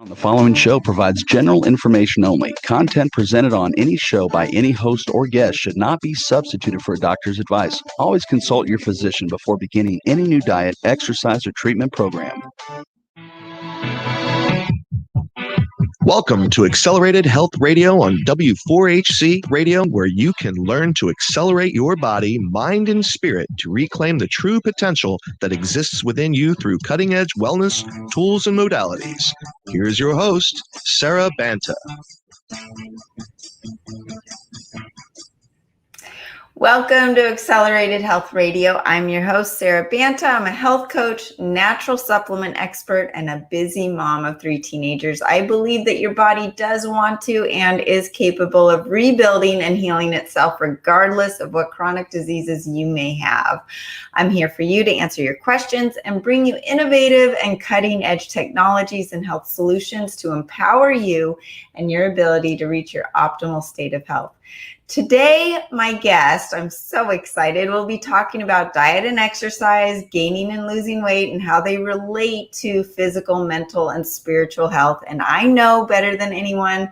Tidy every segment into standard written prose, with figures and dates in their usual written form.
The following show provides general information only. Content presented on any show by any host or guest should not be substituted for a doctor's advice. Always consult your physician before beginning any new diet, exercise, or treatment program. Welcome to Accelerated Health Radio on W4HC Radio, where you can learn to accelerate your body, mind, and spirit to reclaim the true potential that exists within you through cutting-edge wellness tools and modalities. Here's your host, Sarah Banta. Welcome to Accelerated Health Radio. I'm your host, Sarah Banta. I'm a health coach, natural supplement expert, and a busy mom of 3 teenagers. I believe that your body does want to and is capable of rebuilding and healing itself regardless of what chronic diseases you may have. I'm here for you to answer your questions and bring you innovative and cutting-edge technologies and health solutions to empower you and your ability to reach your optimal state of health. Today, my guest, I'm so excited, we'll be talking about diet and exercise, gaining and losing weight, and how they relate to physical, mental, and spiritual health. And I know better than anyone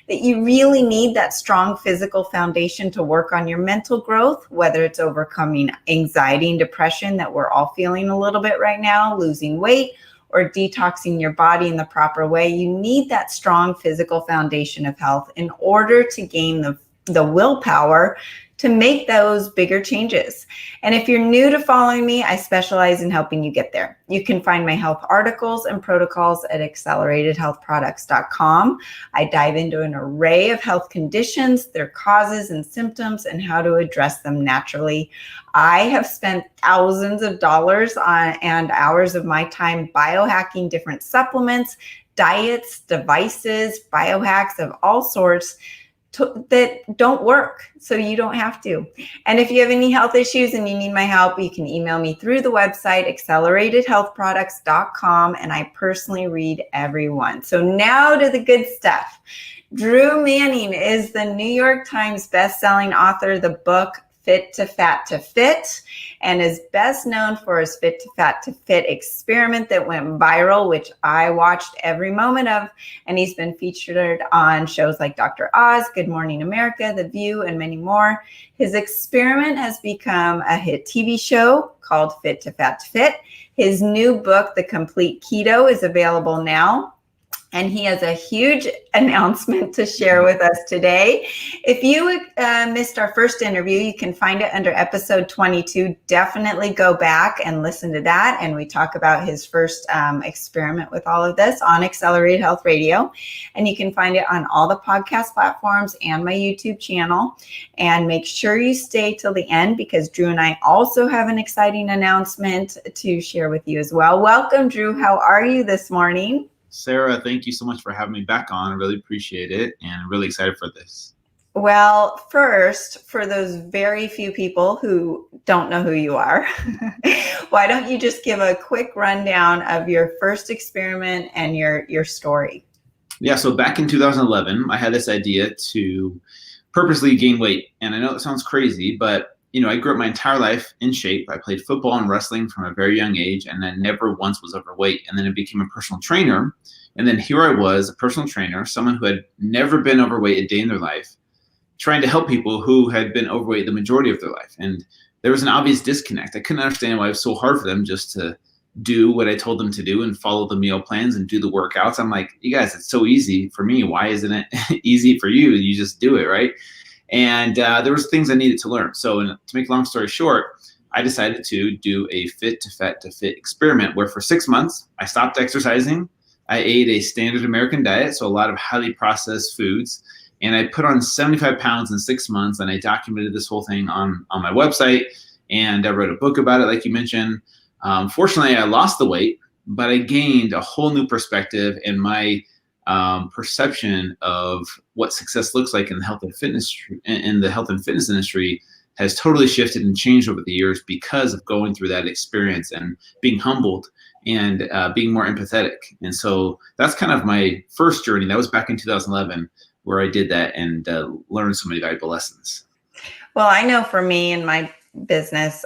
that you really need that strong physical foundation to work on your mental growth, whether it's overcoming anxiety and depression that we're all feeling a little bit right now, losing weight, or detoxing your body in the proper way. You need that strong physical foundation of health in order to gain the willpower to make those bigger changes. And if you're new to following me, I specialize in helping you get there. You can find my health articles and protocols at acceleratedhealthproducts.com. I dive into an array of health conditions, their causes and symptoms, and how to address them naturally. I have spent thousands of dollars and hours of my time biohacking different supplements, diets, devices, biohacks of all sorts that don't work, so you don't have to. And if you have any health issues and you need my help, you can email me through the website acceleratedhealthproducts.com, and I personally read every one. So now to the good stuff. Drew Manning is the New York Times best-selling author of the book Fit2Fat2Fit, and is best known for his Fit2Fat2Fit experiment that went viral, which I watched every moment of, and he's been featured on shows like Dr. Oz, Good Morning America, The View, and many more. His experiment has become a hit TV show called Fit2Fat2Fit. His new book, The Complete Keto, is available now. And he has a huge announcement to share with us today. If you missed our first interview, you can find it under episode 22. Definitely go back and listen to that. And we talk about his first experiment with all of this on Accelerated Health Radio. And you can find it on all the podcast platforms and my YouTube channel. And make sure you stay till the end, because Drew and I also have an exciting announcement to share with you as well. Welcome, Drew. How are you this morning? Sarah, thank you so much for having me back on. I really appreciate it, and I'm really excited for this. Well, first, for those very few people who don't know who you are, why don't you just give a quick rundown of your first experiment and your story? Yeah, so back in 2011, I had this idea to purposely gain weight. And I know it sounds crazy, but I grew up my entire life in shape. I played football and wrestling from a very young age, and then never once was overweight. And then I became a personal trainer. And then here I was, a personal trainer, someone who had never been overweight a day in their life, trying to help people who had been overweight the majority of their life. And there was an obvious disconnect. I couldn't understand why it was so hard for them just to do what I told them to do and follow the meal plans and do the workouts. I'm like, you guys, it's so easy for me. Why isn't it easy for you? You just do it, right? And there was things I needed to learn. So to make a long story short, I decided to do a Fit2Fat2Fit experiment where for 6 months, I stopped exercising. I ate a standard American diet, so a lot of highly processed foods. And I put on 75 pounds in 6 months, and I documented this whole thing on my website. And I wrote a book about it, like you mentioned. Fortunately, I lost the weight, but I gained a whole new perspective, and my perception of what success looks like in the health and fitness industry has totally shifted and changed over the years because of going through that experience and being humbled and being more empathetic. And so that's kind of my first journey. That was back in 2011 where I did that and learned so many valuable lessons. Well, I know for me and my business,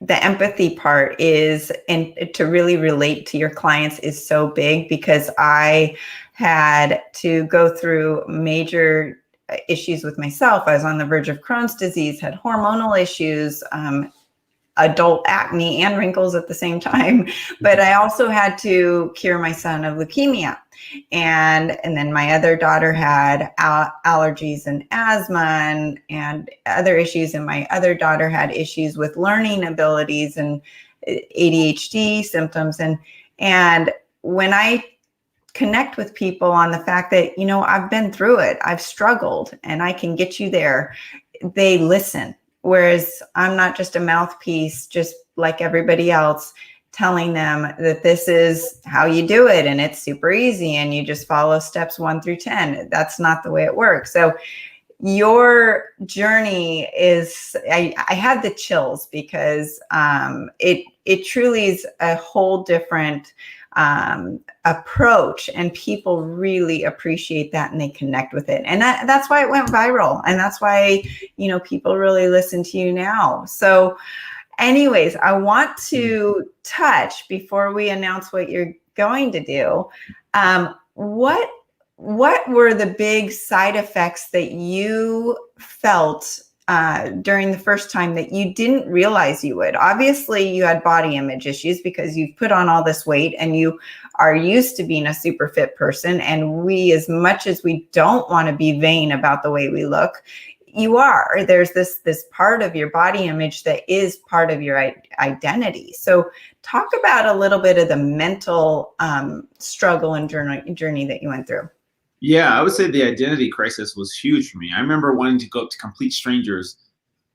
the empathy part is, and to really relate to your clients is so big, because I had to go through major issues with myself. I was on the verge of Crohn's disease, had hormonal issues, adult acne and wrinkles at the same time. But I also had to cure my son of leukemia. And then my other daughter had allergies and asthma and other issues. And my other daughter had issues with learning abilities and ADHD symptoms. And when I connect with people on the fact that, I've been through it, I've struggled, and I can get you there, they listen. Whereas I'm not just a mouthpiece, just like everybody else, telling them that this is how you do it and it's super easy and you just follow steps 1 through 10. That's not the way it works. So your journey is, I had the chills, because it truly is a whole different approach, and people really appreciate that and they connect with it. And that's why it went viral. And that's why, people really listen to you now. So anyways, I want to touch, before we announce what you're going to do, what were the big side effects that you felt during the first time that you didn't realize you would? Obviously, you had body image issues because you've put on all this weight and you are used to being a super fit person. And we, as much as we don't want to be vain about the way we look, you are. There's this part of your body image that is part of your identity. So talk about a little bit of the mental struggle and journey that you went through. Yeah, I would say the identity crisis was huge for me. I remember wanting to go up to complete strangers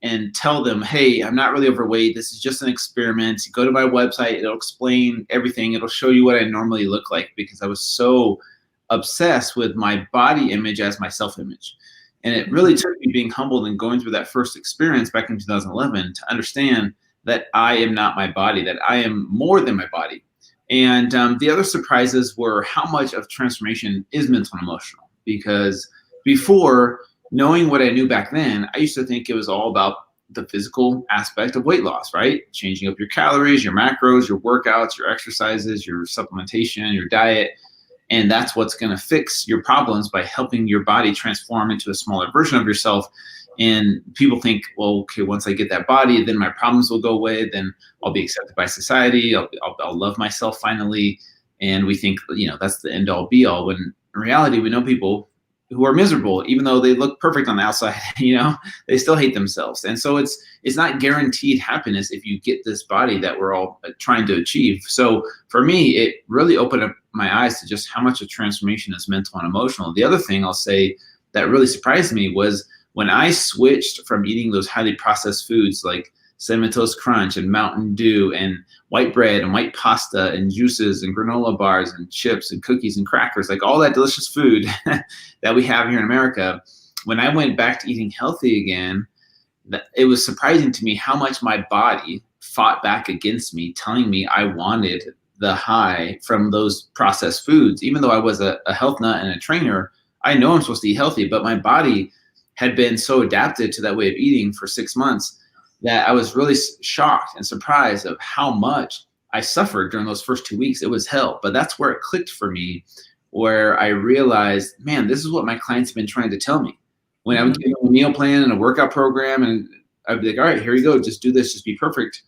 and tell them, hey, I'm not really overweight. This is just an experiment. Go to my website. It'll explain everything. It'll show you what I normally look like, because I was so obsessed with my body image as my self-image. And it really took me being humbled and going through that first experience back in 2011 to understand that I am not my body, that I am more than my body. And the other surprises were how much of transformation is mental and emotional. Because before, knowing what I knew back then, I used to think it was all about the physical aspect of weight loss, right? Changing up your calories, your macros, your workouts, your exercises, your supplementation, your diet. And that's what's going to fix your problems by helping your body transform into a smaller version of yourself. And people think, well, okay, once I get that body, then my problems will go away. Then I'll be accepted by society. I'll love myself finally. And we think, that's the end all be all. When in reality, we know people who are miserable, even though they look perfect on the outside, they still hate themselves. And so it's not guaranteed happiness if you get this body that we're all trying to achieve. So for me, it really opened up my eyes to just how much of transformation is mental and emotional. The other thing I'll say that really surprised me was when I switched from eating those highly processed foods like Cinnamon Toast Crunch and Mountain Dew and white bread and white pasta and juices and granola bars and chips and cookies and crackers, like all that delicious food that we have here in America. When I went back to eating healthy again, it was surprising to me how much my body fought back against me, telling me I wanted the high from those processed foods. Even though I was a health nut and a trainer, I know I'm supposed to eat healthy, but my body had been so adapted to that way of eating for 6 months that I was really shocked and surprised of how much I suffered during those first 2 weeks. It was hell, but that's where it clicked for me, where I realized, man, this is what my clients have been trying to tell me. When I would give them a meal plan and a workout program, and I'd be like, all right, here you go, just do this, just be perfect.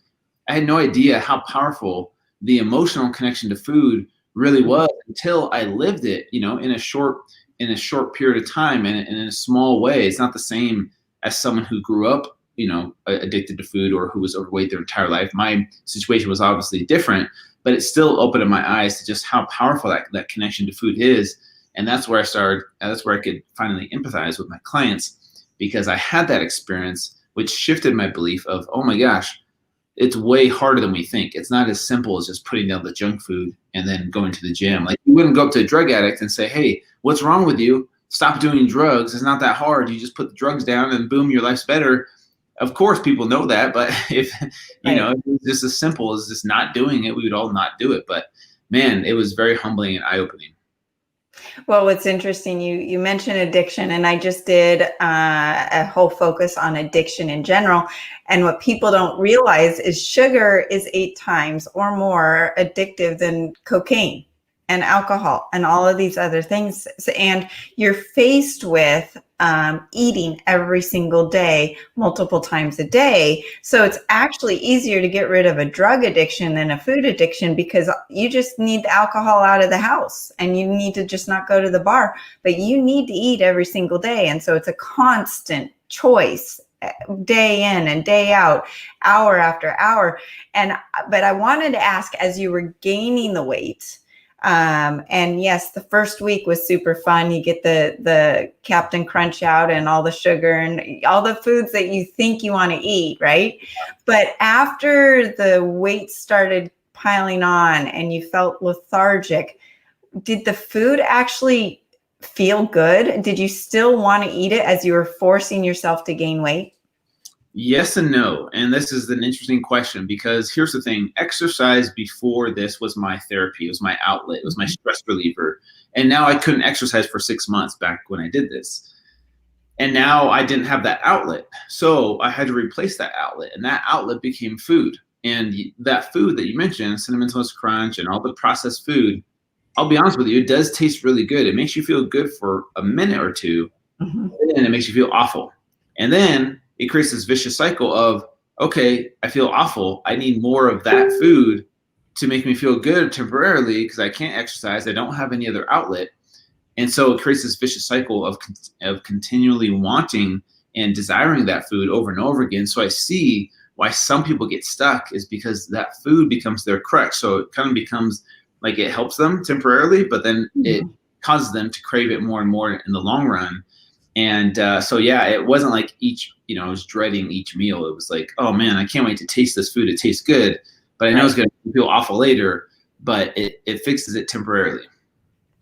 I had no idea how powerful the emotional connection to food really was until I lived it, in a short period of time and in a small way. It's not the same as someone who grew up, addicted to food or who was overweight their entire life. My situation was obviously different, but it still opened up my eyes to just how powerful that connection to food is. And that's where I could finally empathize with my clients, because I had that experience, which shifted my belief of, oh my gosh, it's way harder than we think. It's not as simple as just putting down the junk food and then going to the gym. Like, you wouldn't go up to a drug addict and say, hey, what's wrong with you? Stop doing drugs. It's not that hard. You just put the drugs down and boom, your life's better. Of course, people know that, but if if it was just as simple as just not doing it, we would all not do it. But man, it was very humbling and eye-opening. Well, what's interesting, you mentioned addiction, and I just did a whole focus on addiction in general. And what people don't realize is sugar is 8 times or more addictive than cocaine and alcohol and all of these other things. And you're faced with eating every single day, multiple times a day. So it's actually easier to get rid of a drug addiction than a food addiction, because you just need the alcohol out of the house and you need to just not go to the bar, but you need to eat every single day. And so it's a constant choice, day in and day out, hour after hour. But I wanted to ask, as you were gaining the weight, and yes, the first week was super fun. You get the Captain Crunch out and all the sugar and all the foods that you think you want to eat, right? But after the weight started piling on and you felt lethargic, did the food actually feel good? Did you still want to eat it as you were forcing yourself to gain weight? Yes and no. And this is an interesting question, because here's the thing. Exercise before this was my therapy. It was my outlet. It was my stress reliever. And now I couldn't exercise for 6 months back when I did this. And now I didn't have that outlet. So I had to replace that outlet. And that outlet became food. And that food that you mentioned, Cinnamon Toast Crunch and all the processed food, I'll be honest with you, it does taste really good. It makes you feel good for a minute or two. And then it makes you feel awful. And then it creates this vicious cycle of, okay, I feel awful. I need more of that food to make me feel good temporarily because I can't exercise. I don't have any other outlet. And so it creates this vicious cycle of continually wanting and desiring that food over and over again. So I see why some people get stuck is because that food becomes their crutch. So it kind of becomes like it helps them temporarily, but then it causes them to crave it more and more in the long run. And so, yeah, it wasn't like I was dreading each meal. It was like, oh man, I can't wait to taste this food. It tastes good, but I know it's going to feel awful later, but it fixes it temporarily.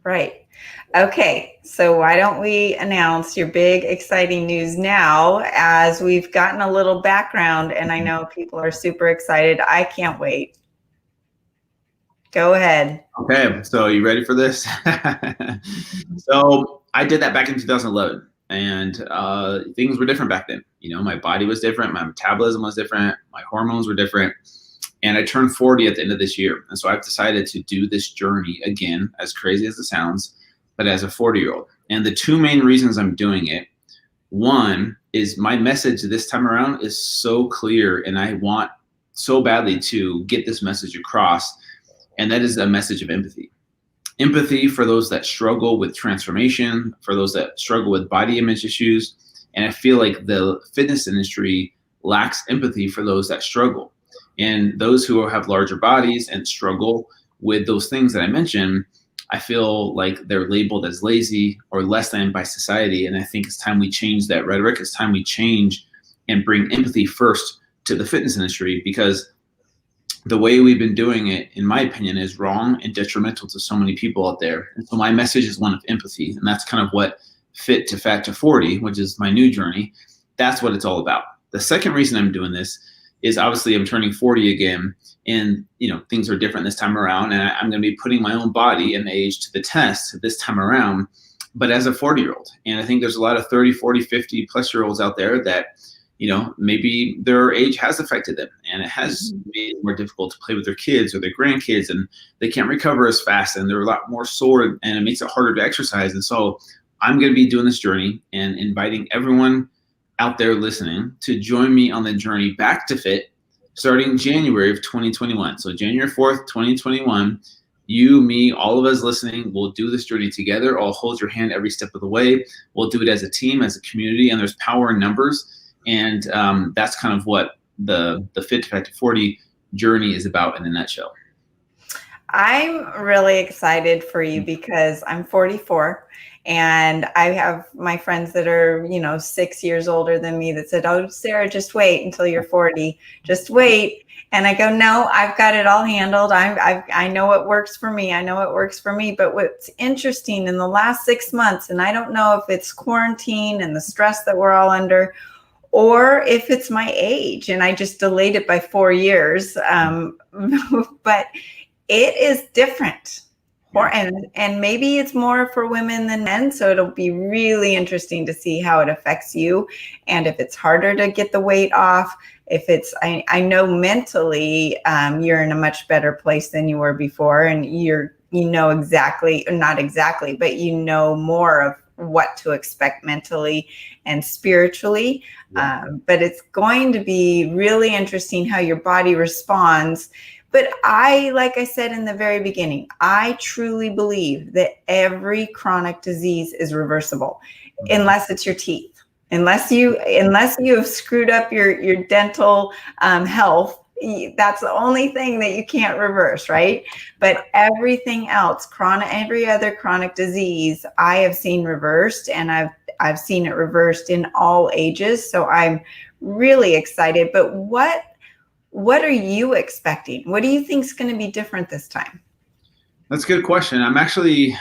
Right. Okay. So why don't we announce your big, exciting news now, as we've gotten a little background, and I know people are super excited. I can't wait. Go ahead. Okay. So you ready for this? So I did that back in 2011. And things were different back then. My body was different. My metabolism was different. My hormones were different. And I turned 40 at the end of this year. And so I've decided to do this journey again, as crazy as it sounds, but as a 40-year-old. And the two main reasons I'm doing it, one is my message this time around is so clear, and I want so badly to get this message across. And that is a message of empathy. Empathy for those that struggle with transformation, for those that struggle with body image issues. And I feel like the fitness industry lacks empathy for those that struggle. And those who have larger bodies and struggle with those things that I mentioned, I feel like they're labeled as lazy or less than by society. And I think it's time we change that rhetoric. It's time we change and bring empathy first to the fitness industry, because the way we've been doing it, in my opinion, is wrong and detrimental to so many people out there. And so my message is one of empathy. And that's kind of what Fit2Fat2Fit, which is my new journey, that's what it's all about. The second reason I'm doing this is obviously I'm turning 40 again, and things are different this time around. And I'm going to be putting my own body and age to the test this time around, but as a 40-year-old. And I think there's a lot of 30, 40, 50 plus year olds out there that maybe their age has affected them, and it has made it more difficult to play with their kids or their grandkids, and they can't recover as fast, and they're a lot more sore, and it makes it harder to exercise. And so I'm going to be doing this journey and inviting everyone out there listening to join me on the journey back to fit starting January of 2021. So January 4th, 2021, you, me, all of us listening, will do this journey together. I'll hold your hand every step of the way. We'll do it as a team, as a community, and there's power in numbers. And that's kind of what the Fit2Fat2Fit journey is about in a nutshell. I'm really excited for you because I'm 44, and I have my friends that are, 6 years older than me that said, oh, Sarah, just wait until you're 40. Just wait. And I go, no, I've got it all handled. I know what works for me. I know what works for me. But what's interesting in the last 6 months, and I don't know if it's quarantine and the stress that we're all under, or if it's my age and I just delayed it by 4 years. But it is different. And maybe it's more for women than men. So it'll be really interesting to see how it affects you. And if it's harder to get the weight off, if it's, I know mentally you're in a much better place than you were before. And you know exactly, not exactly, but you know more of what to expect mentally and spiritually. Yeah. But it's going to be really interesting how your body responds. But like I said in the very beginning, I truly believe that every chronic disease is reversible, unless it's your teeth. Unless you have screwed up your dental health, that's the only thing that you can't reverse, right? But everything else, every other chronic disease, I have seen reversed, and I've seen it reversed in all ages. So I'm really excited. But what are you expecting? What do you think is going to be different this time? That's a good question. I'm actually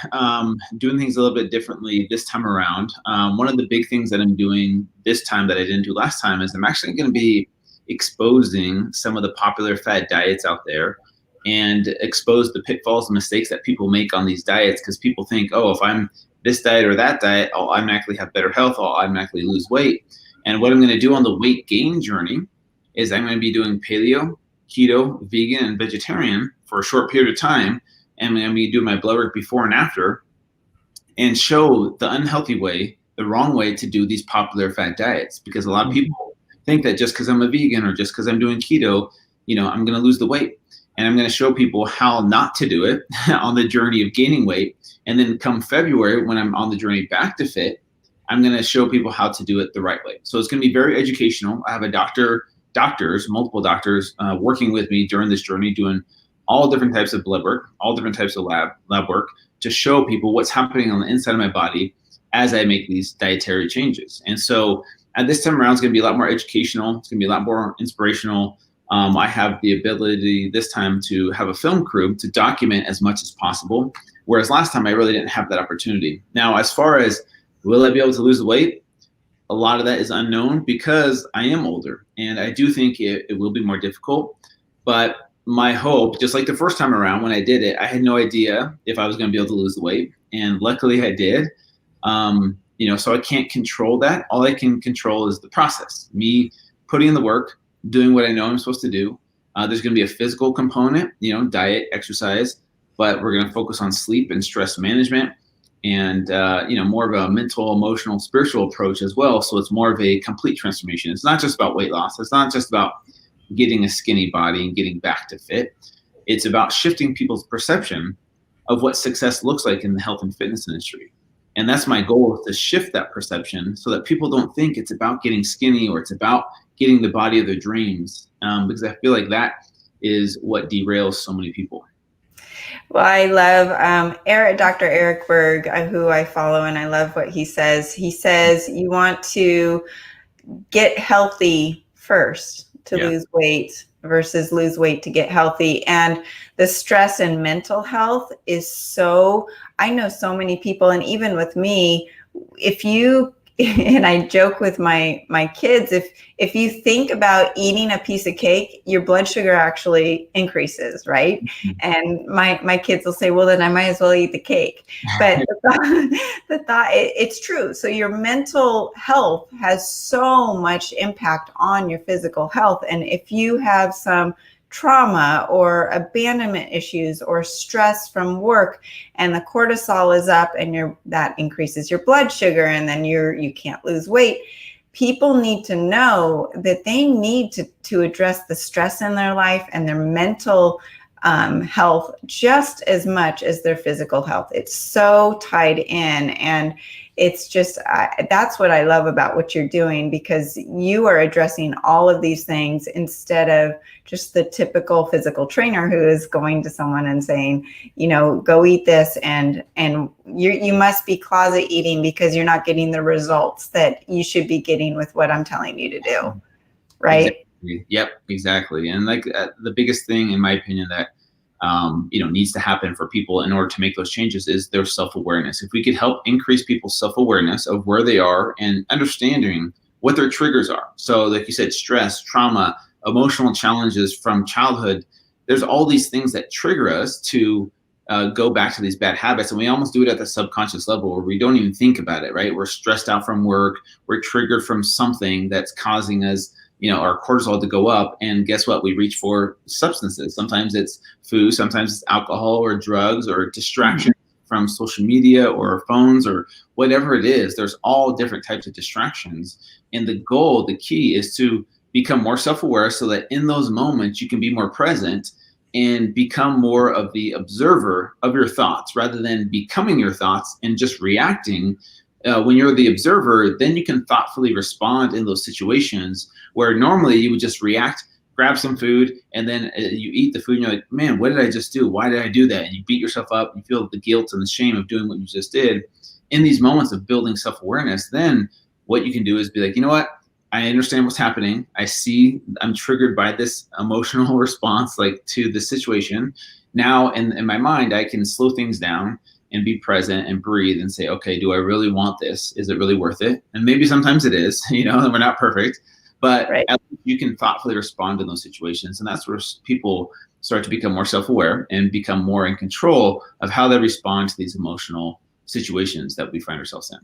doing things a little bit differently this time around. One of the big things that I'm doing this time that I didn't do last time is I'm actually going to be exposing some of the popular fad diets out there and expose the pitfalls and mistakes that people make on these diets, because people think, oh, if I'm this diet or that diet, I'll automatically have better health, I'll automatically lose weight. And what I'm going to do on the weight gain journey is I'm going to be doing paleo, keto, vegan, and vegetarian for a short period of time. And I'm going to be doing my blood work before and after and show the unhealthy way, the wrong way to do these popular fad diets. Because a lot of people think that just because I'm a vegan or just because I'm doing keto, I'm going to lose the weight. And I'm going to show people how not to do it on the journey of gaining weight. And then come February, when I'm on the journey back to fit, I'm going to show people how to do it the right way. So it's going to be very educational. I have multiple doctors working with me during this journey, doing all different types of blood work, all different types of lab work to show people what's happening on the inside of my body as I make these dietary changes. And so at this time around, it's going to be a lot more educational. It's going to be a lot more inspirational. I have the ability this time to have a film crew to document as much as possible, whereas last time I really didn't have that opportunity. Now, as far as will I be able to lose the weight? A lot of that is unknown because I am older, and I do think it will be more difficult. But my hope, just like the first time around when I did it, I had no idea if I was going to be able to lose the weight, and luckily I did. So I can't control that. All I can control is the process, me putting in the work, doing what I know I'm supposed to do. There's going to be a physical component, diet, exercise, but we're going to focus on sleep and stress management and, more of a mental, emotional, spiritual approach as well. So it's more of a complete transformation. It's not just about weight loss. It's not just about getting a skinny body and getting back to fit. It's about shifting people's perception of what success looks like in the health and fitness industry. And that's my goal, is to shift that perception so that people don't think it's about getting skinny or it's about getting the body of their dreams, because I feel like that is what derails so many people. Well, I love Dr. Eric Berg, who I follow, and I love what he says. He says you want to get healthy first to lose weight versus lose weight to get healthy. And the stress and mental health is I know so many people, and even with me, and I joke with my kids, if you think about eating a piece of cake, your blood sugar actually increases, right? Mm-hmm. And my kids will say, well, then I might as well eat the cake. But the thought, it's true. So your mental health has so much impact on your physical health. And if you have some trauma or abandonment issues or stress from work, and the cortisol is up, and that increases your blood sugar, and then you can't lose weight. People need to know that they need to address the stress in their life and their mental health just as much as their physical health. It's so tied in, and it's just that's what I love about what you're doing, because you are addressing all of these things instead of just the typical physical trainer who is going to someone and saying, go eat this, and you must be closet eating because you're not getting the results that you should be getting with what I'm telling you to do, right? Exactly. Yep, exactly. And the biggest thing, in my opinion, that needs to happen for people in order to make those changes is their self-awareness. If we could help increase people's self-awareness of where they are and understanding what their triggers are. So like you said, stress, trauma, emotional challenges from childhood, there's all these things that trigger us to go back to these bad habits, and we almost do it at the subconscious level where we don't even think about it, right? We're stressed out from work. We're triggered from something that's causing us, our cortisol to go up. And guess what? We reach for substances. Sometimes it's food, sometimes it's alcohol or drugs or distraction from social media or phones or whatever it is. There's all different types of distractions. And the goal, the key is to become more self-aware so that in those moments you can be more present and become more of the observer of your thoughts rather than becoming your thoughts and just reacting. When you're the observer, then you can thoughtfully respond in those situations where normally you would just react, grab some food, and then you eat the food and you're like, man, what did I just do? Why did I do that? And you beat yourself up. You feel the guilt and the shame of doing what you just did. In these moments of building self-awareness, then what you can do is be like, you know what? I understand what's happening. I see I'm triggered by this emotional response, like to the situation. Now in my mind, I can slow things down and be present and breathe and say, okay, do I really want this? Is it really worth it? And maybe sometimes it is, and we're not perfect, but at least you can thoughtfully respond to those situations. And that's where people start to become more self-aware and become more in control of how they respond to these emotional situations that we find ourselves in.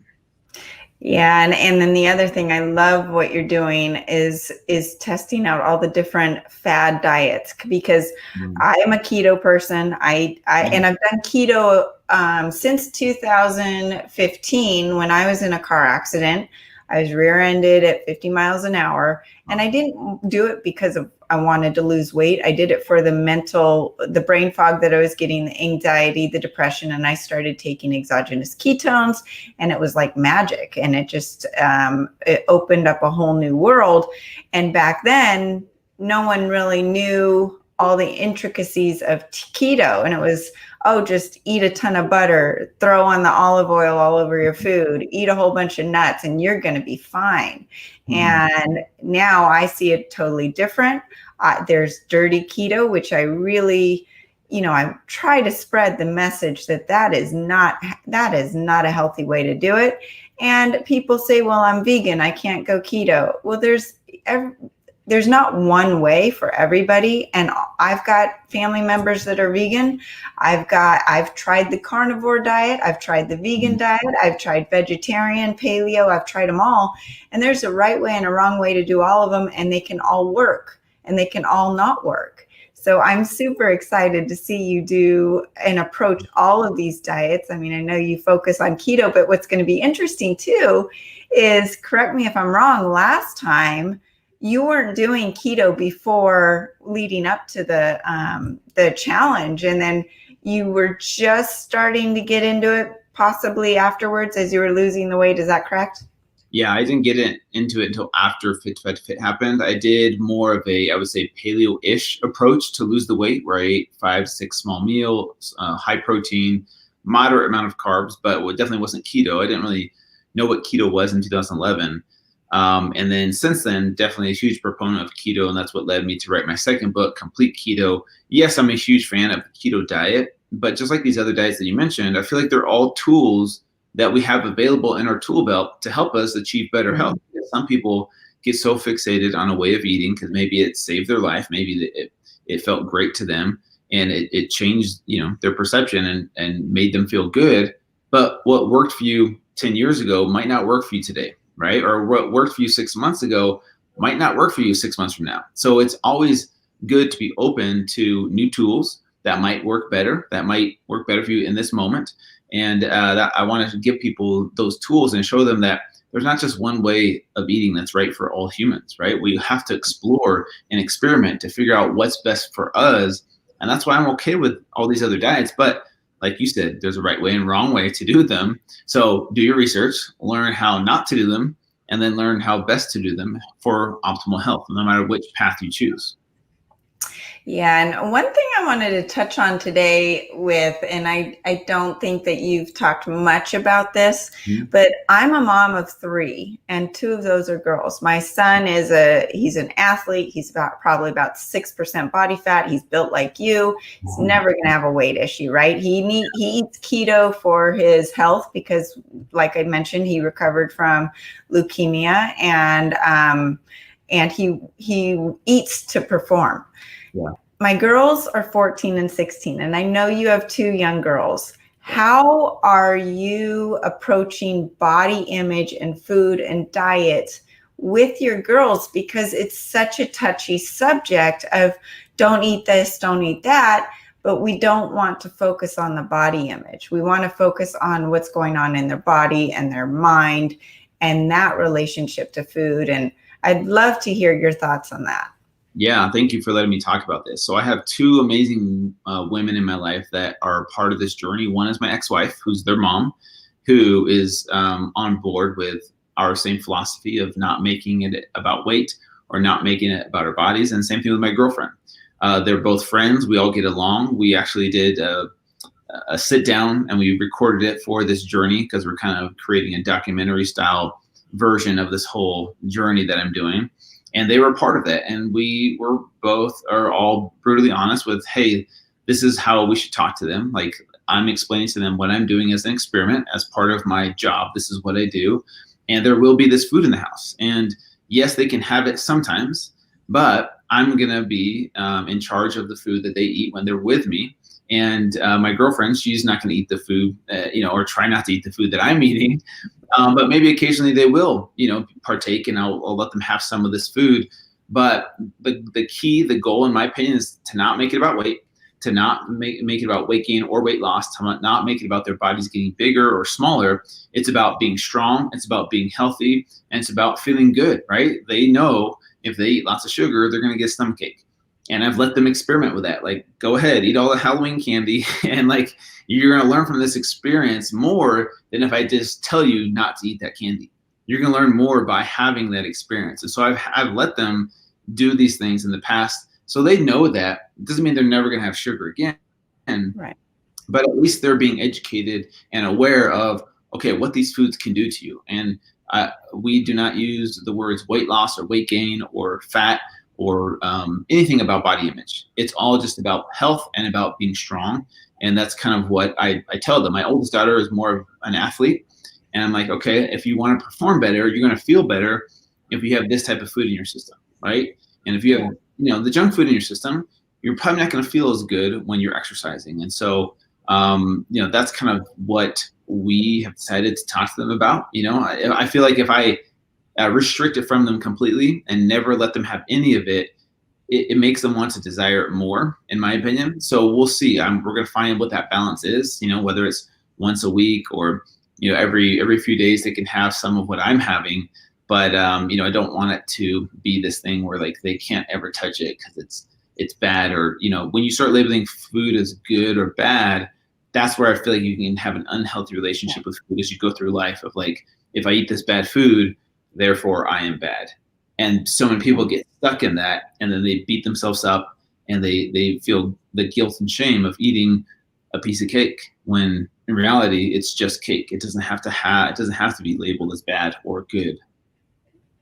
Yeah, and then the other thing I love what you're doing is testing out all the different fad diets, because I am a keto person. And I've done keto since 2015 when I was in a car accident. I was rear-ended at 50 miles an hour, and I didn't do it because I wanted to lose weight. I did it for the brain fog that I was getting, the anxiety, the depression, and I started taking exogenous ketones, and it was like magic. And it just, it opened up a whole new world. And back then, no one really knew all the intricacies of keto. And it was, just eat a ton of butter, throw on the olive oil all over your food, eat a whole bunch of nuts, and you're going to be fine. And now I see it totally different. There's dirty keto, which I really, I try to spread the message that is not a healthy way to do it. And people say, well, I'm vegan, I can't go keto. Well, there's not one way for everybody. And I've got family members that are vegan. I've tried the carnivore diet. I've tried the vegan diet. I've tried vegetarian, paleo. I've tried them all. And there's a right way and a wrong way to do all of them. And they can all work and they can all not work. So I'm super excited to see you do and approach all of these diets. I mean, I know you focus on keto, but what's going to be interesting too is, correct me if I'm wrong, last time you weren't doing keto before leading up to the challenge, and then you were just starting to get into it possibly afterwards as you were losing the weight. Is that correct? Yeah, I didn't get into it until after Fit2Fat2Fit happened. I did more of I would say, paleo-ish approach to lose the weight, where I ate 5-6 small meals, high protein, moderate amount of carbs, but it definitely wasn't keto. I didn't really know what keto was in 2011. And then since then, definitely a huge proponent of keto, and that's what led me to write my second book, Complete Keto. Yes, I'm a huge fan of the keto diet, but just like these other diets that you mentioned, I feel like they're all tools that we have available in our tool belt to help us achieve better health. Some people get so fixated on a way of eating because maybe it saved their life, maybe it felt great to them, and it changed their perception and made them feel good. But what worked for you 10 years ago might not work for you today, right? Or what worked for you 6 months ago might not work for you 6 months from now. So it's always good to be open to new tools that might work better, for you in this moment. And that I wanted to give people those tools and show them that there's not just one way of eating that's right for all humans, right? We have to explore and experiment to figure out what's best for us. And that's why I'm okay with all these other diets. But like you said, there's a right way and wrong way to do them. So do your research, learn how not to do them, and then learn how best to do them for optimal health, no matter which path you choose. Yeah, and one thing I wanted to touch on today and I don't think that you've talked much about this, but I'm a mom of 3, and 2 of those are girls. My son he's an athlete. He's probably about 6% body fat. He's built like you. He's never going to have a weight issue, right? He eats keto for his health because, like I mentioned, he recovered from leukemia, and he eats to perform. Yeah. my girls are 14 and 16, and I know you have 2 young girls. How are you approaching body image and food and diet with your girls? Because it's such a touchy subject of don't eat this, don't eat that, but we don't want to focus on the body image. We want to focus on what's going on in their body and their mind and that relationship to food. And I'd love to hear your thoughts on that. Yeah, thank you for letting me talk about this. So I have 2 amazing women in my life that are part of this journey. One is my ex-wife, who's their mom, who is on board with our same philosophy of not making it about weight or not making it about our bodies. And same thing with my girlfriend. They're both friends. We all get along. We actually did a sit down and we recorded it for this journey because we're kind of creating a documentary style version of this whole journey that I'm doing. And they were part of that. And we were all brutally honest with, hey, this is how we should talk to them. Like, I'm explaining to them what I'm doing as an experiment, as part of my job. This is what I do. And there will be this food in the house. And yes, they can have it sometimes, but I'm going to be in charge of the food that they eat when they're with me. And my girlfriend, she's not going to eat the food, or try not to eat the food that I'm eating. But maybe occasionally they will, partake, and I'll let them have some of this food. But the key, the goal, in my opinion, is to not make it about weight, to not make it about weight gain or weight loss, to not make it about their bodies getting bigger or smaller. It's about being strong. It's about being healthy. And it's about feeling good, right? They know if they eat lots of sugar, they're going to get stomachache. And I've let them experiment with that. Like, go ahead, eat all the Halloween candy. And like, you're going to learn from this experience more than if I just tell you not to eat that candy. You're going to learn more by having that experience. And so I've let them do these things in the past. So they know that. It doesn't mean they're never going to have sugar again. Right. But at least they're being educated and aware of, okay, what these foods can do to you. And we do not use the words weight loss or weight gain or fat or anything about body image. It's all just about health and about being strong. And that's kind of what I tell them. My oldest daughter is more of an athlete. And I'm like, okay, if you want to perform better, you're going to feel better if you have this type of food in your system, right? And if you have, the junk food in your system, you're probably not going to feel as good when you're exercising. And so, that's kind of what we have decided to talk to them about. I feel like if I restrict it from them completely and never let them have any of it, it makes them want to desire it more, in my opinion. So we'll see. We're going to find what that balance is, whether it's once a week or, every few days they can have some of what I'm having. But, I don't want it to be this thing where like they can't ever touch it because it's bad. Or, when you start labeling food as good or bad, that's where I feel like you can have an unhealthy relationship with food as you go through life of like, if I eat this bad food, therefore I am bad. And so many people get stuck in that, and then they beat themselves up and they feel the guilt and shame of eating a piece of cake, when in reality it's just cake. It doesn't have to be labeled as bad or good.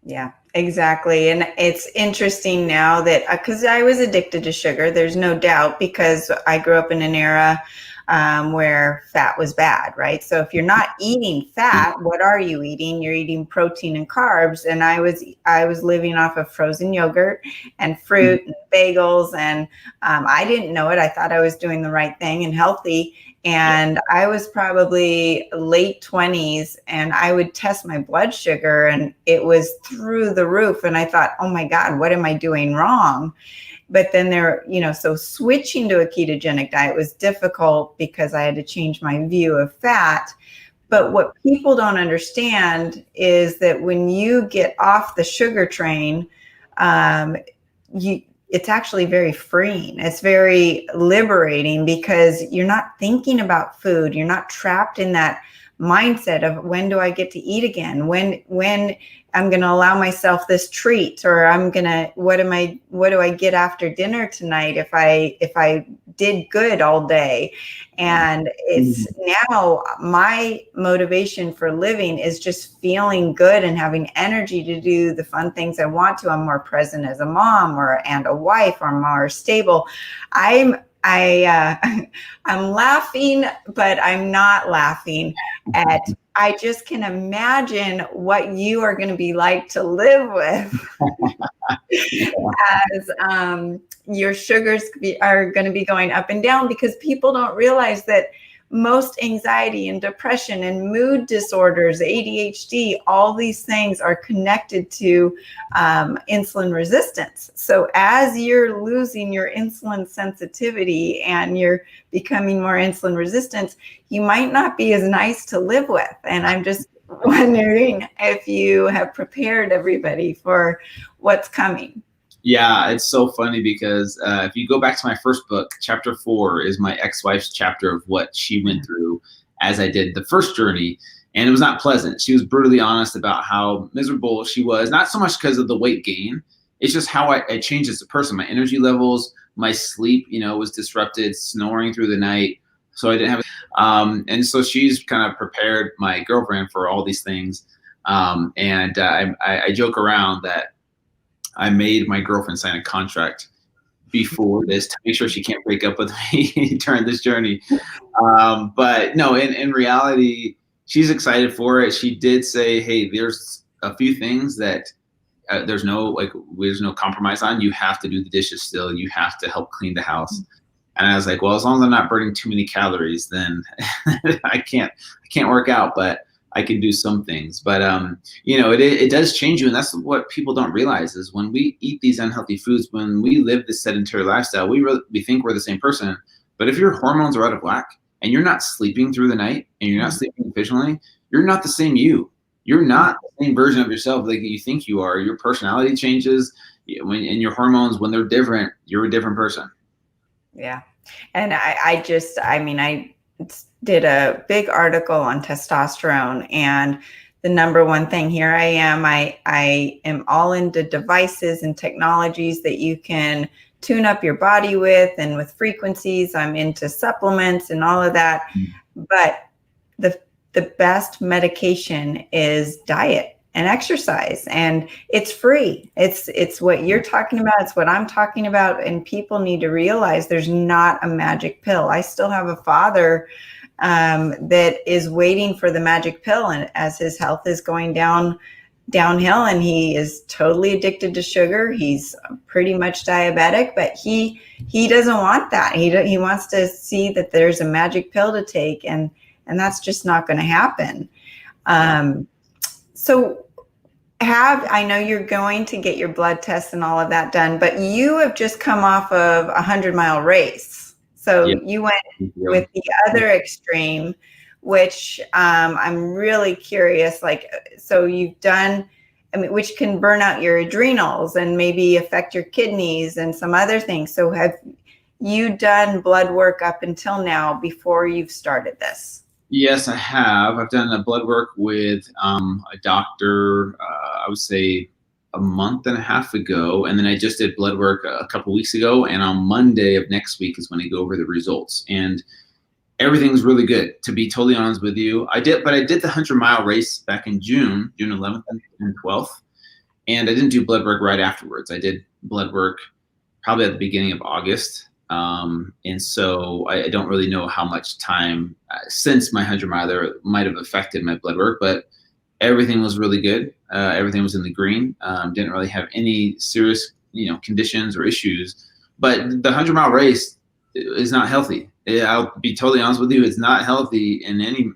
Yeah, exactly. And it's interesting now that because I was addicted to sugar, there's no doubt, because I grew up in an era where fat was bad, right? So if you're not eating fat, what are you eating? You're eating protein and carbs. And I was living off of frozen yogurt and fruit and bagels. And I didn't know it. I thought I was doing the right thing and healthy. And I was probably late 20s, and I would test my blood sugar and it was through the roof. And I thought, oh my God, what am I doing wrong? But then so switching to a ketogenic diet was difficult because I had to change my view of fat. But what people don't understand is that when you get off the sugar train, it's actually very freeing. It's very liberating because you're not thinking about food. You're not trapped in that mindset of when do I get to eat again? When I'm going to allow myself this treat, or what do I get after dinner tonight if I did good all day? And it's now my motivation for living is just feeling good and having energy to do the fun things I want to. I'm more present as a mom and a wife, or more stable. I'm laughing, but I'm not laughing at I just can imagine what you are going to be like to live with as your sugars are going to be going up and down, because people don't realize that most anxiety and depression and mood disorders, ADHD, all these things are connected to insulin resistance. So as you're losing your insulin sensitivity and you're becoming more insulin resistant, you might not be as nice to live with. And I'm just wondering if you have prepared everybody for what's coming. Yeah, it's so funny because if you go back to my first book, chapter 4 is my ex-wife's chapter of what she went through as I did the first journey. And it was not pleasant. She was brutally honest about how miserable she was, not so much because of the weight gain. It's just how I changed as a person. My energy levels, my sleep, was disrupted, snoring through the night. So I didn't have, and so she's kind of prepared my girlfriend for all these things. And I joke around that I made my girlfriend sign a contract before this to make sure she can't break up with me during this journey. But no, in reality, she's excited for it. She did say, hey, there's a few things that there's no compromise on. You have to do the dishes still. You have to help clean the house. And I was like, well, as long as I'm not burning too many calories, then I can't work out, but I can do some things. But, it does change you. And that's what people don't realize is when we eat these unhealthy foods, when we live this sedentary lifestyle, we think we're the same person. But if your hormones are out of whack and you're not sleeping through the night and you're not sleeping efficiently, you're not the same you. You're not the same version of yourself like you think you are. Your personality changes and your hormones, when they're different, you're a different person. Yeah. And I did a big article on testosterone, and the number one thing, here I am all into devices and technologies that you can tune up your body with, and with frequencies. I'm into supplements and all of that. But the best medication is diet and exercise, and it's free. It's what you're talking about. It's what I'm talking about. And people need to realize there's not a magic pill. I still have a father that is waiting for the magic pill, and as his health is going downhill, and he is totally addicted to sugar. He's pretty much diabetic, but he doesn't want that. He wants to see that there's a magic pill to take, and that's just not going to happen. So I know you're going to get your blood tests and all of that done, but you have just come off of a 100-mile race. So you went with the other extreme, which I'm really curious. So you've done, which can burn out your adrenals and maybe affect your kidneys and some other things. So have you done blood work up until now before you've started this? Yes, I have. I've done a blood work with a doctor, I would say a month and a half ago. And then I just did blood work a couple weeks ago. And on Monday of next week is when I go over the results. And everything's really good, to be totally honest with you. I did the 100-mile race back in June 11th and 12th. And I didn't do blood work right afterwards. I did blood work probably at the beginning of August. And so I don't really know how much time since my 100-miler might have affected my blood work, but everything was really good. Everything was in the green. Didn't really have any serious, conditions or issues. But the 100-mile race is not healthy. I'll be totally honest with you. It's not healthy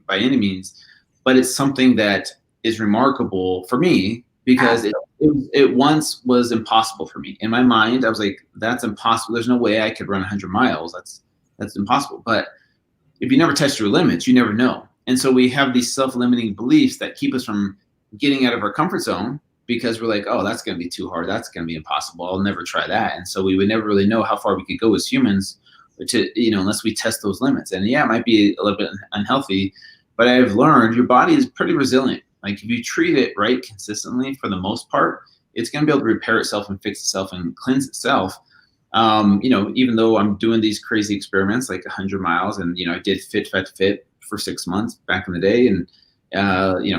by any means, but it's something that is remarkable for me because it once was impossible for me. In my mind, I was like, that's impossible. There's no way I could run 100 miles. That's impossible. But if you never test your limits, you never know. And so we have these self-limiting beliefs that keep us from getting out of our comfort zone because we're like, oh, that's going to be too hard. That's going to be impossible. I'll never try that. And so we would never really know how far we could go as humans unless we test those limits. And yeah, it might be a little bit unhealthy, but I've learned your body is pretty resilient. Like if you treat it right consistently, for the most part, it's going to be able to repair itself and fix itself and cleanse itself. Even though I'm doing these crazy experiments like 100 miles and, I did Fit2Fat2Fit for 6 months back in the day. And,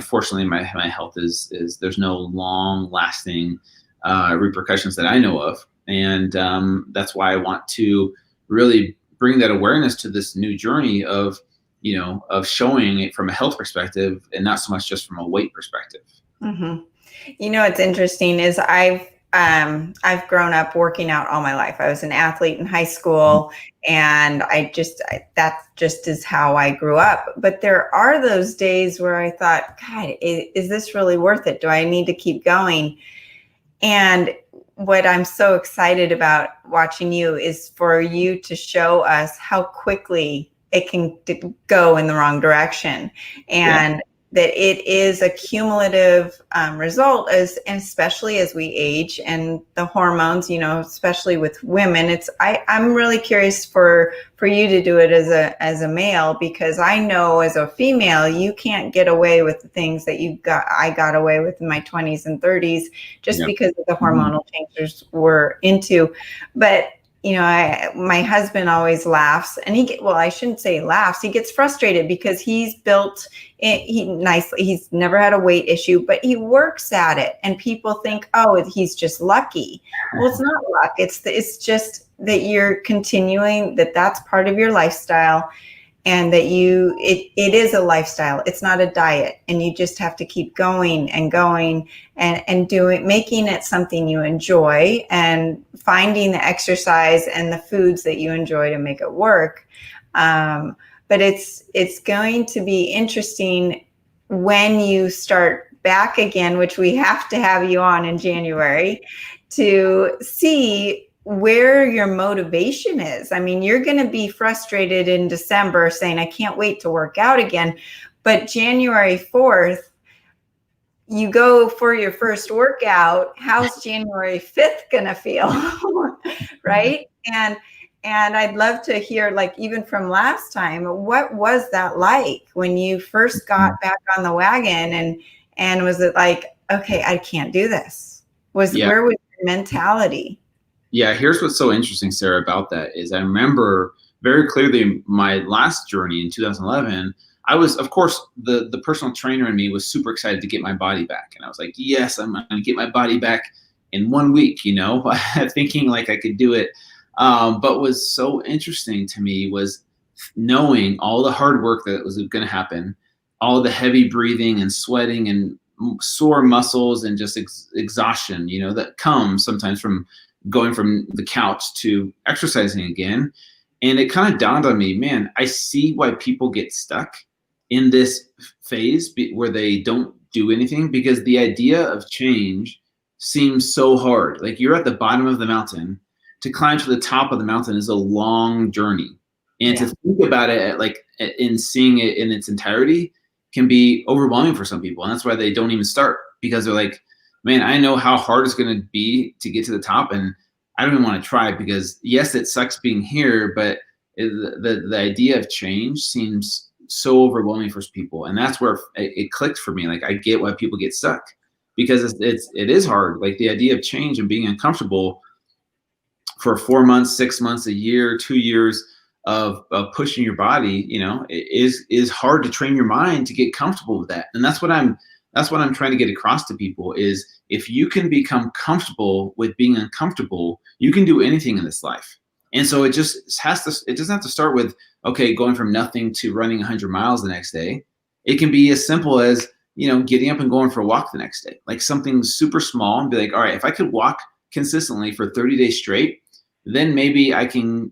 fortunately my health is there's no long lasting repercussions that I know of. And that's why I want to really bring that awareness to this new journey of, of showing it from a health perspective and not so much just from a weight perspective. Mm-hmm. What's interesting is I've grown up working out all my life. I was an athlete in high school, and that just is how I grew up. But there are those days where I thought, God, is this really worth it? Do I need to keep going? And what I'm so excited about watching you is for you to show us how quickly it can go in the wrong direction. And that it is a cumulative result, especially as we age and the hormones, especially with women. I'm really curious for you to do it as a male, because I know as a female, you can't get away with the things that I got away with in my 20s and 30s, just because of the hormonal changes we're into. But my husband always laughs, and I shouldn't say laughs. He gets frustrated because he's built he's never had a weight issue, but he works at it, and people think, oh, he's just lucky. Well, it's not luck. It's just that you're continuing, that's part of your lifestyle, and that it is a lifestyle. It's not a diet, and you just have to keep going and going and making it something you enjoy, and finding the exercise and the foods that you enjoy to make it work. But it's going to be interesting when you start back again, which we have to have you on in January, to see where your motivation is. I mean, you're going to be frustrated in December saying, I can't wait to work out again. But January 4th, you go for your first workout. How's January 5th going to feel? Right? And I'd love to hear, like, even from last time, what was that like when you first got back on the wagon, and was it like, okay, I can't do this? Where was your mentality? Yeah, here's what's so interesting, Sarah, about that is I remember very clearly my last journey in 2011. I was, of course, the personal trainer in me was super excited to get my body back. And I was like, yes, I'm going to get my body back in 1 week, thinking like I could do it. But what was so interesting to me was knowing all the hard work that was going to happen, all the heavy breathing and sweating and sore muscles and just exhaustion, that comes sometimes from going from the couch to exercising again. And it kind of dawned on me, man, I see why people get stuck in this phase where they don't do anything, because the idea of change seems so hard. Like, you're at the bottom of the mountain. To climb to the top of the mountain is a long journey. And to think about it in seeing it in its entirety can be overwhelming for some people. And that's why they don't even start, because they're like, man, I know how hard it's going to be to get to the top, and I don't even want to try, because yes, it sucks being here, but the idea of change seems so overwhelming for people. And that's where it clicked for me. Like, I get why people get stuck, because it is hard. Like, the idea of change and being uncomfortable for 4 months, 6 months, a year, 2 years of pushing your body, is hard to train your mind to get comfortable with that. And that's what I'm trying to get across to people is, if you can become comfortable with being uncomfortable, you can do anything in this life. And so it doesn't have to start with, okay, going from nothing to running 100 miles the next day. It can be as simple as, getting up and going for a walk the next day, like something super small, and be like, all right, if I could walk consistently for 30 days straight, then maybe I can,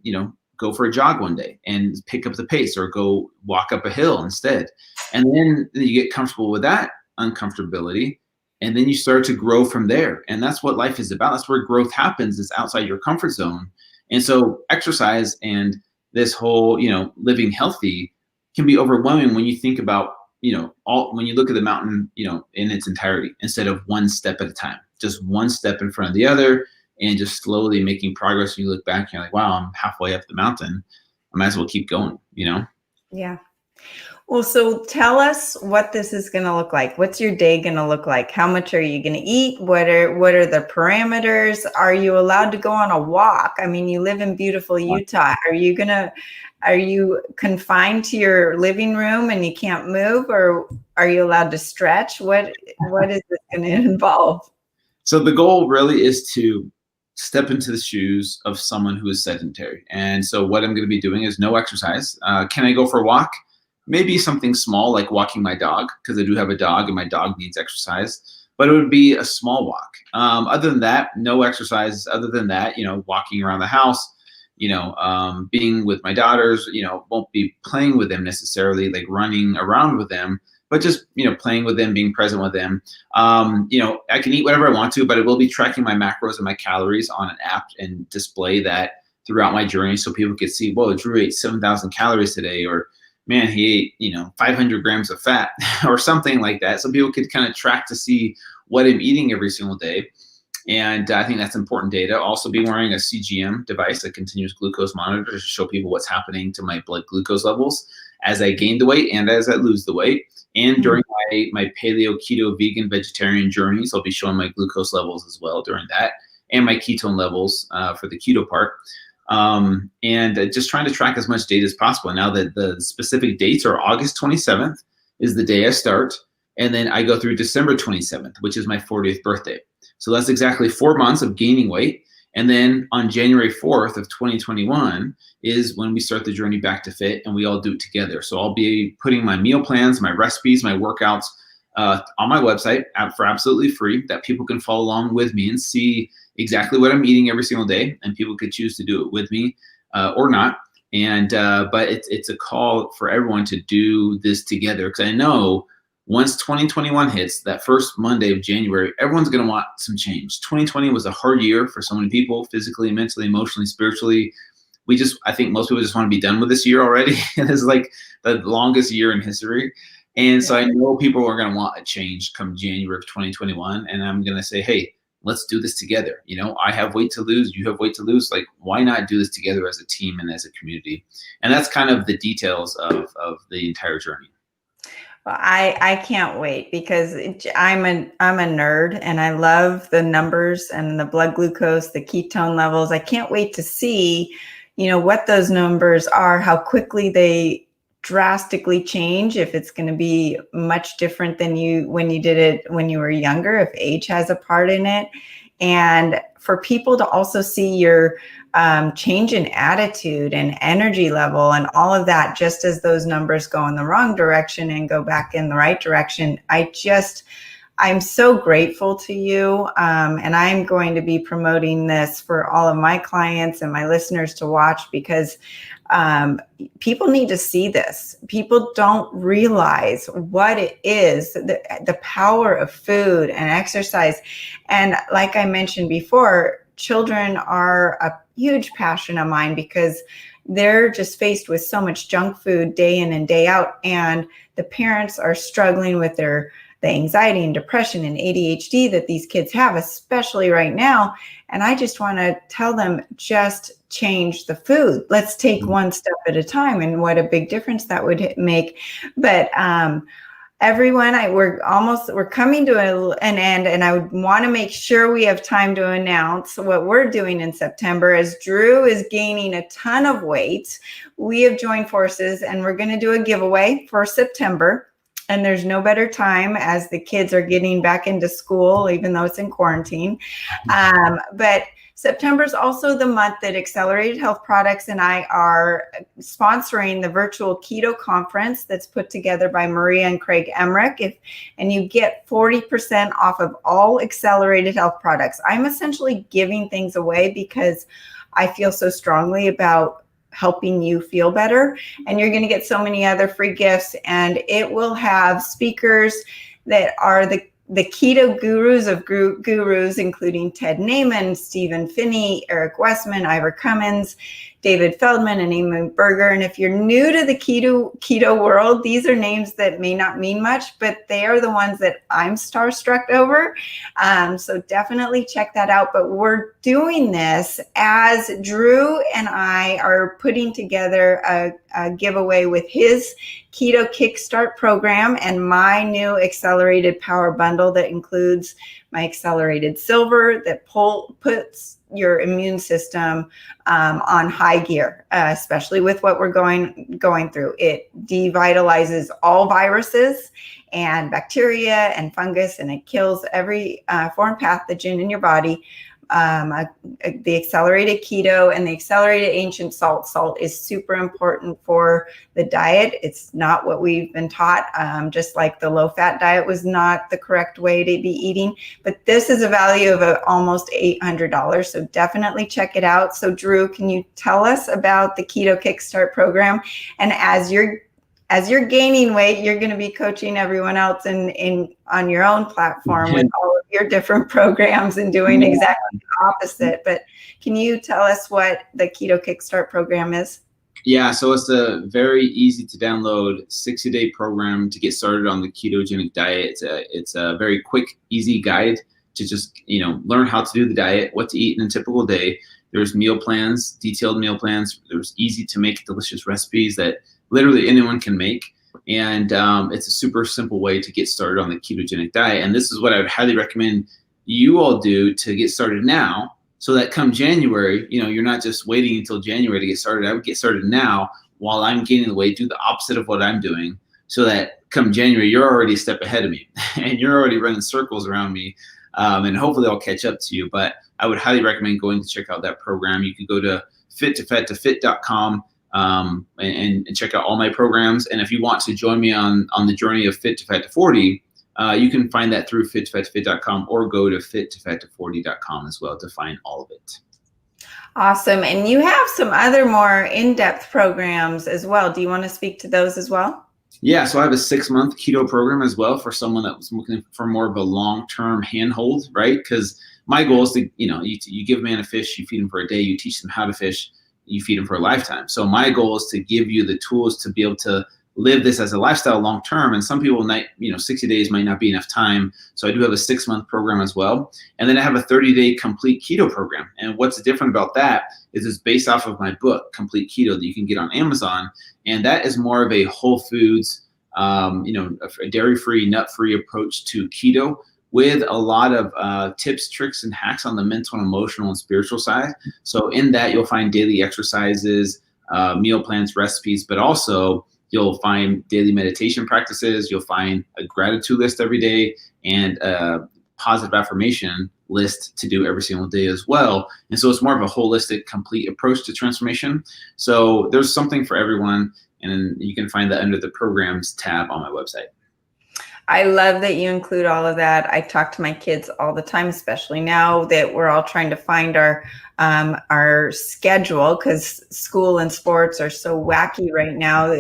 go for a jog one day and pick up the pace, or go walk up a hill instead. And then you get comfortable with that uncomfortability, and then you start to grow from there. And that's what life is about. That's where growth happens, is outside your comfort zone. And so exercise and this whole, living healthy can be overwhelming when you think about, when you look at the mountain, in its entirety, instead of one step at a time, just one step in front of the other, and just slowly making progress. You look back and you're like, wow, I'm halfway up the mountain. I might as well keep going, Yeah. Well, so tell us what this is going to look like. What's your day going to look like? How much are you going to eat? What are the parameters? Are you allowed to go on a walk? I mean, you live in beautiful Utah. Are you confined to your living room and you can't move, or are you allowed to stretch? What is it going to involve? So the goal really is to step into the shoes of someone who is sedentary. And so what I'm going to be doing is no exercise. Can I go for a walk? maybe something small like walking my dog, because I do have a dog and my dog needs exercise, but it would be a small walk. Other than that, no exercise. Other than that, walking around the house, being with my daughters, won't be playing with them necessarily, like running around with them, but just, playing with them, being present with them. I can eat whatever I want to, but I will be tracking my macros and my calories on an app and display that throughout my journey so people could see, whoa, Drew ate 7,000 calories today, or man, he ate, 500 grams of fat or something like that. So people could kind of track to see what I'm eating every single day. And I think that's important data. Also be wearing a CGM device, a continuous glucose monitor, to show people what's happening to my blood glucose levels as I gain the weight and as I lose the weight. And during my paleo, keto, vegan, vegetarian journeys, I'll be showing my glucose levels as well during that, and my ketone levels for the keto part. And just trying to track as much data as possible. Now that the specific dates are August 27th is the day I start. And then I go through December 27th, which is my 40th birthday. So that's exactly 4 months of gaining weight. And then on January 4th of 2021 is when we start the journey back to fit, and we all do it together. So I'll be putting my meal plans, my recipes, my workouts on my website for absolutely free, that people can follow along with me and see exactly what I'm eating every single day. And people could choose to do it with me or not. And but it's a call for everyone to do this together, because I know once 2021 hits, that first Monday of January, everyone's going to want some change. 2020 was a hard year for so many people, physically, mentally, emotionally, spiritually. I think most people just want to be done with this year already. It's like the longest year in history. And so I know people are going to want a change come January of 2021. And I'm going to say, hey, let's do this together. I have weight to lose. You have weight to lose. Like, why not do this together as a team and as a community? And that's kind of the details of the entire journey. Well, I can't wait, because I'm a nerd and I love the numbers and the blood glucose, the ketone levels. I can't wait to see, what those numbers are, how quickly they drastically change, if it's going to be much different than when you did it when you were younger, if age has a part in it. And for people to also see your change in attitude and energy level and all of that, just as those numbers go in the wrong direction and go back in the right direction. I'm so grateful to you. And I'm going to be promoting this for all of my clients and my listeners to watch, because people need to see this. People don't realize what it is, the power of food and exercise. And like I mentioned before, children are a huge passion of mine, because they're just faced with so much junk food day in and day out. And the parents are struggling with the anxiety and depression and ADHD that these kids have, especially right now. And I just want to tell them, just change the food. Let's take one step at a time, and what a big difference that would make. But everyone, we're coming to an end, and I would want to make sure we have time to announce what we're doing in September. As Drew is gaining a ton of weight, we have joined forces, and we're going to do a giveaway for September. And there's no better time as the kids are getting back into school, even though it's in quarantine. But September is also the month that Accelerated Health Products and I are sponsoring the virtual keto conference that's put together by Maria and Craig Emmerich. And you get 40% off of all Accelerated Health Products. I'm essentially giving things away because I feel so strongly about helping you feel better. And you're going to get so many other free gifts, and it will have speakers that are the keto gurus of gurus, including Ted Naiman, Stephen Finney, Eric Westman, Ivor Cummins, David Feldman, and Amy Berger. And if you're new to the keto world, these are names that may not mean much, but they are the ones that I'm starstruck over. So definitely check that out. But we're doing this as Drew and I are putting together a giveaway with his Keto Kickstart program and my new Accelerated Power Bundle that includes my Accelerated Silver that puts your immune system on high gear, especially with what we're going through. It devitalizes all viruses and bacteria and fungus, and it kills every foreign pathogen in your body. the accelerated keto and the accelerated ancient salt. Salt is super important for the diet. It's not what we've been taught, just like the low-fat diet was not the correct way to be eating. But this is a value of almost $800, so definitely check it out. So Drew, can you tell us about the Keto Kickstart program? And as you're gaining weight, you're going to be coaching everyone else on your own platform with all of your different programs and doing exactly the opposite. But can you tell us what the Keto Kickstart program is? Yeah, so it's a very easy to download 60-day program to get started on the ketogenic diet. It's a very quick, easy guide to just learn how to do the diet, what to eat in a typical day. There's meal plans, detailed meal plans. There's easy to make delicious recipes that literally anyone can make. And it's a super simple way to get started on the ketogenic diet. And this is what I would highly recommend you all do to get started now, so that come January, you're not just waiting until January to get started. I would get started now while I'm gaining the weight, do the opposite of what I'm doing, so that come January, you're already a step ahead of me and you're already running circles around me. And hopefully I'll catch up to you. But I would highly recommend going to check out that program. You could go to Fit2Fat2Fit.com and check out all my programs. And if you want to join me on the journey of Fit2Fat240, you can find that through Fit2Fat2Fit.com or go to Fit2Fat240.com as well to find all of it. Awesome. And you have some other more in-depth programs as well. Do you want to speak to those as well? Yeah, so I have a 6-month keto program as well for someone that was looking for more of a long-term handhold, right? Because my goal is to, you give a man a fish, you feed him for a day, you teach them how to fish, you feed them for a lifetime. So my goal is to give you the tools to be able to live this as a lifestyle long-term. And some people might, 60 days might not be enough time. So I do have a 6-month program as well. And then I have a 30-day complete keto program. And what's different about that is it's based off of my book, Complete Keto, that you can get on Amazon. And that is more of a whole foods, a dairy-free, nut-free approach to keto, with a lot of tips, tricks, and hacks on the mental and emotional and spiritual side. So in that, you'll find daily exercises, meal plans, recipes, but also you'll find daily meditation practices. You'll find a gratitude list every day and a positive affirmation list to do every single day as well. And so it's more of a holistic, complete approach to transformation. So there's something for everyone, and you can find that under the programs tab on my website. I love that you include all of that. I talk to my kids all the time, especially now that we're all trying to find our schedule, because school and sports are so wacky right now.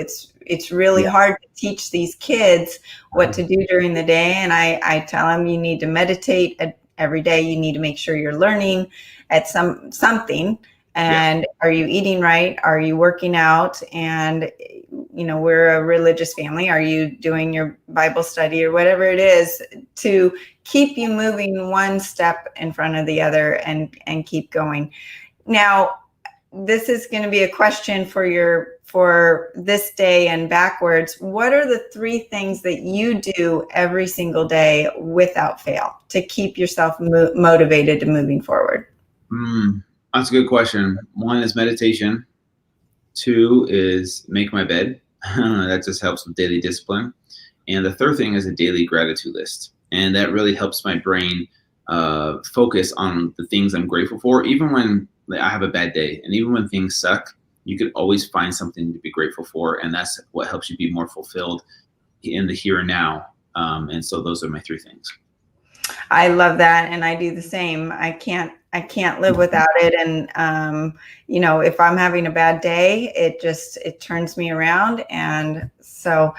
It's really hard to teach these kids what to do during the day. And I tell them, you need to meditate every day. You need to make sure you're learning at something. And are you eating right? Are you working out? And we're a religious family. Are you doing your Bible study or whatever it is to keep you moving one step in front of the other and keep going? Now, this is going to be a question for this day and backwards. What are the 3 things that you do every single day without fail to keep yourself motivated to moving forward? That's a good question. 1 is meditation. 2 is make my bed. That just helps with daily discipline. And the 3rd thing is a daily gratitude list. And that really helps my brain focus on the things I'm grateful for. Even when I have a bad day and even when things suck, you could always find something to be grateful for. And that's what helps you be more fulfilled in the here and now. And so those are my 3 things. I love that. And I do the same. I can't live without it. And, if I'm having a bad day, it turns me around. And so,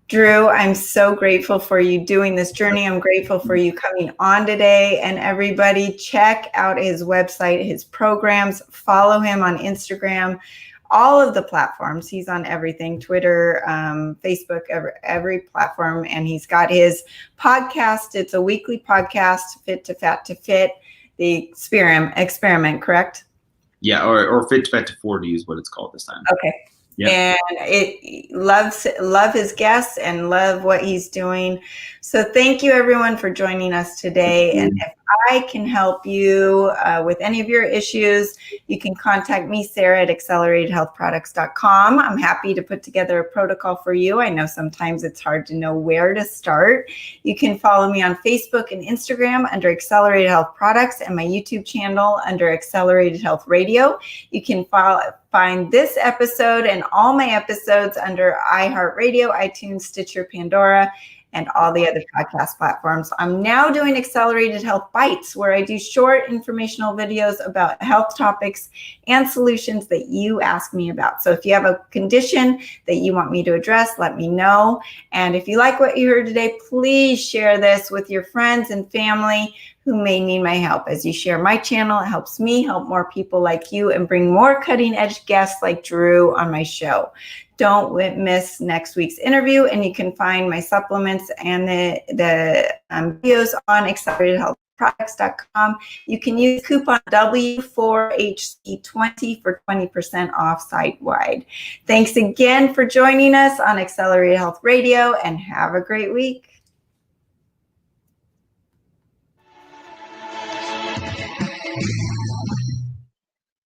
Drew, I'm so grateful for you doing this journey. I'm grateful for you coming on today. And everybody, check out his website, his programs, follow him on Instagram, all of the platforms. He's on everything, Twitter, Facebook, every platform. And he's got his podcast. It's a weekly podcast, Fit2Fat2Fit, the experiment, correct? Yeah, or Fit2Fat240 is what it's called this time. Okay. And love his guests and love what he's doing. So thank you everyone for joining us today. And if I can help you with any of your issues, you can contact me, Sarah, at acceleratedhealthproducts.com. I'm happy to put together a protocol for you. I know sometimes it's hard to know where to start. You can follow me on Facebook and Instagram under Accelerated Health Products and my YouTube channel under Accelerated Health Radio. You can find this episode and all my episodes under iHeartRadio, iTunes, Stitcher, Pandora, and all the other podcast platforms. I'm now doing Accelerated Health Bites, where I do short informational videos about health topics and solutions that you ask me about. So if you have a condition that you want me to address, let me know. And if you like what you heard today, please share this with your friends and family who may need my help. As you share my channel, it helps me help more people like you and bring more cutting edge guests like Drew on my show. Don't miss next week's interview, and you can find my supplements and the videos on acceleratedhealthproducts.com. You can use coupon W4HC20 for 20% off site-wide. Thanks again for joining us on Accelerated Health Radio, and have a great week.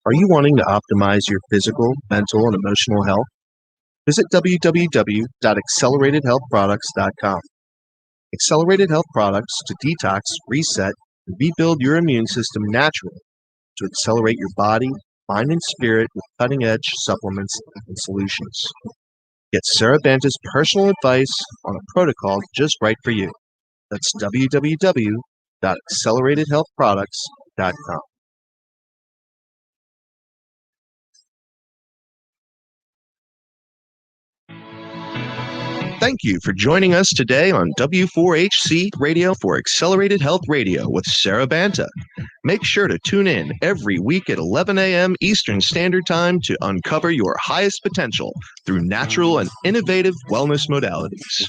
Are you wanting to optimize your physical, mental, and emotional health? Visit www.acceleratedhealthproducts.com. Accelerated Health Products to detox, reset, and rebuild your immune system naturally to accelerate your body, mind, and spirit with cutting-edge supplements and solutions. Get Sarah Banta's personal advice on a protocol just right for you. That's www.acceleratedhealthproducts.com. Thank you for joining us today on W4HC Radio for Accelerated Health Radio with Sarah Banta. Make sure to tune in every week at 11 a.m. Eastern Standard Time to uncover your highest potential through natural and innovative wellness modalities.